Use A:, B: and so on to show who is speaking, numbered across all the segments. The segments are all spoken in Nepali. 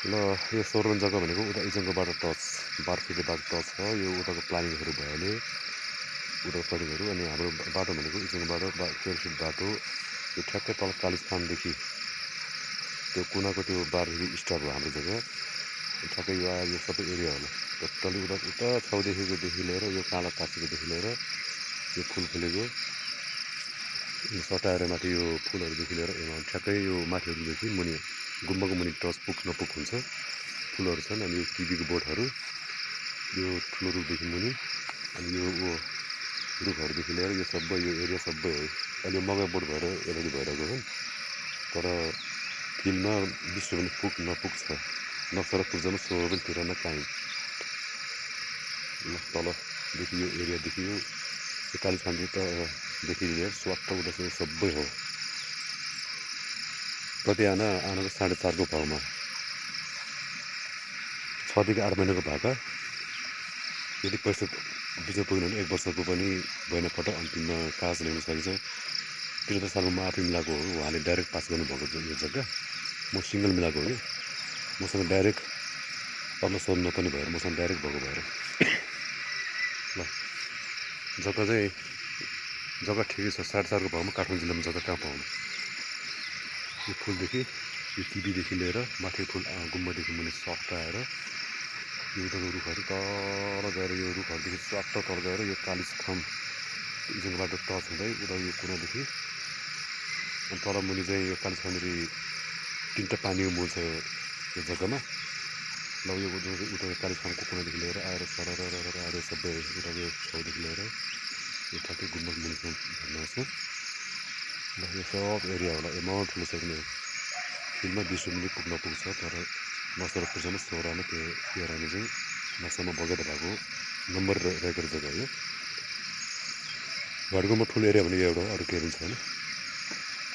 A: ल यो सोर्न जग्गा भनेको उता इजङ्गबाट टच बारफिटे बाटो टच छ यो उताको प्लानिङहरू भएले उताको प्लानिङहरू अनि हाम्रो बाटो भनेको इजङ्गबाट केयरफिट बाटो यो ठ्याक्कै तल कालिज फार्मदेखि त्यो कुनाको त्यो बारफिटे स्टार्ट हो हाम्रो जग्गा ठ्याक्कै यो सबै एरिया होला टोटली उता उता छाउदेखिकोदेखि लिएर यो काँडा काँचीकोदेखि लिएर यो फुल फुलेको यो सटाएर माथि यो फुलहरूदेखि लिएर ठ्याक्कै यो माथिहरूदेखि मुनि गुम्बाको मुनि टच पुग नपुग हुन्छ फुलहरू छन् अनि यो किबीको बोटहरू यो ठुलो रुखदेखि मुनि अनि यो रुखहरूदेखि लिएर यो सबै यो एरिया सबै हो अहिले मकै बोट भएर रेडी भइरहेको हो तर फिल्डमा विश्व पनि पुग नपुग छ नक्सरा पुग्दैन सो पनि तिर न काहीँ तलदेखि यो एरियादेखि यो कालिज फान्डीदेखि लिएर स्वाट उतासम्म सबै हो प्रति आनाको 4.5 भाउमा 6 देखि 8 महिनाको भाका यदि पैसा बिचमा पुग्यो भने 1 वर्षको पनि भएन फट अन्तिममा काज ल्याउन सकिन्छ 73 सालमा म आफै मिलाएको हो उहाँले डाइरेक्ट पास गर्नुभएको यो जग्गा म सिङ्गल मिलाएको हो कि मसँग डाइरेक्ट पर्न सोध्न पनि भएर मसँग डाइरेक्ट भएको भएर ल जग्गा ठिकै छ 4.5 भाउमा काठमाडौँ जिल्लामा जग्गा कहाँ पाउनु यो फुलदेखि यो किबीदेखि लिएर माथि फुल गुम्बादेखि मुनि सफ्ट आएर यो उताको रुखहरू तल गएर यो रुखहरूदेखि स्वाट्ट तल गएर यो कालिज फार्म इजङ्गबाट टच हुँदै उता यो कुनादेखि अनि तल मुनि चाहिँ यो कालिज फार्मदेखि 3टा पानीको मूल छ यो जग्गामा ल यो उता कालिज फार्मको कुनादेखि लिएर आएर सरर आएर सबै उताको छेउदेखि लिएर यो ठ्याक्कै गुम्बा मुनिसम्म भन्नुहोस् ल यो सब एरिया होला एमाउन्ट ठुलो छ किन फिल्डमा 20 मिनट पुग्न पुग्छ तर नसर पुग्छन् सोह्रमा त्यो एरामा चाहिँ नसम्म बगेर भएको नम्बर रहेको जग्गा हो घरकोमा ठुलो एरिया भने एउटा अरू केही पनि छैन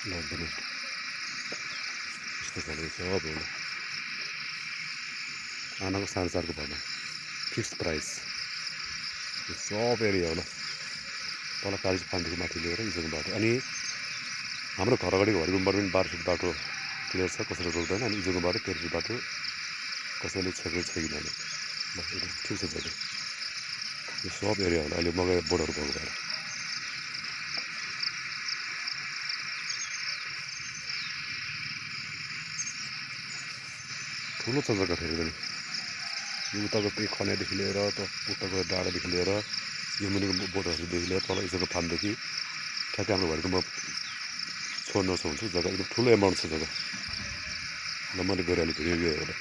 A: ल एकदमै यस्तो खाले सब होला आनाको 4.5 भाउमा फिक्स प्राइस यो सब एरिया होला तल कालिज फार्मदेखि माथि लिएर इजोङबाट अनि हाम्रो घर अगाडिको हरिगुम्बाट पनि 12 फिट बाटो क्लियर छ कसैले रोक्दैन अनि इजोङबाट 13 फिट बाटो कसैले छेक्दै छैन ल एकदम ठिक छ जग्गा यो सब एरिया होला अहिले मकै बोर्डहरू भएको भएर ठुलो छ जग्गा फेरि पनि यो उताको त्यही खन्यादेखि लिएर उताको डाँडादेखि लिएर यो मुनिको बोटहरूदेखि लिएर तल इजोको फार्मदेखि ठ्याक्कै हाम्रो घरकोमा छोड्न सक्छु जग्गा एकदम ठुलो एमाउन्ट छ जग्गा ल मैले गरिहालेँ भिडियो एउटा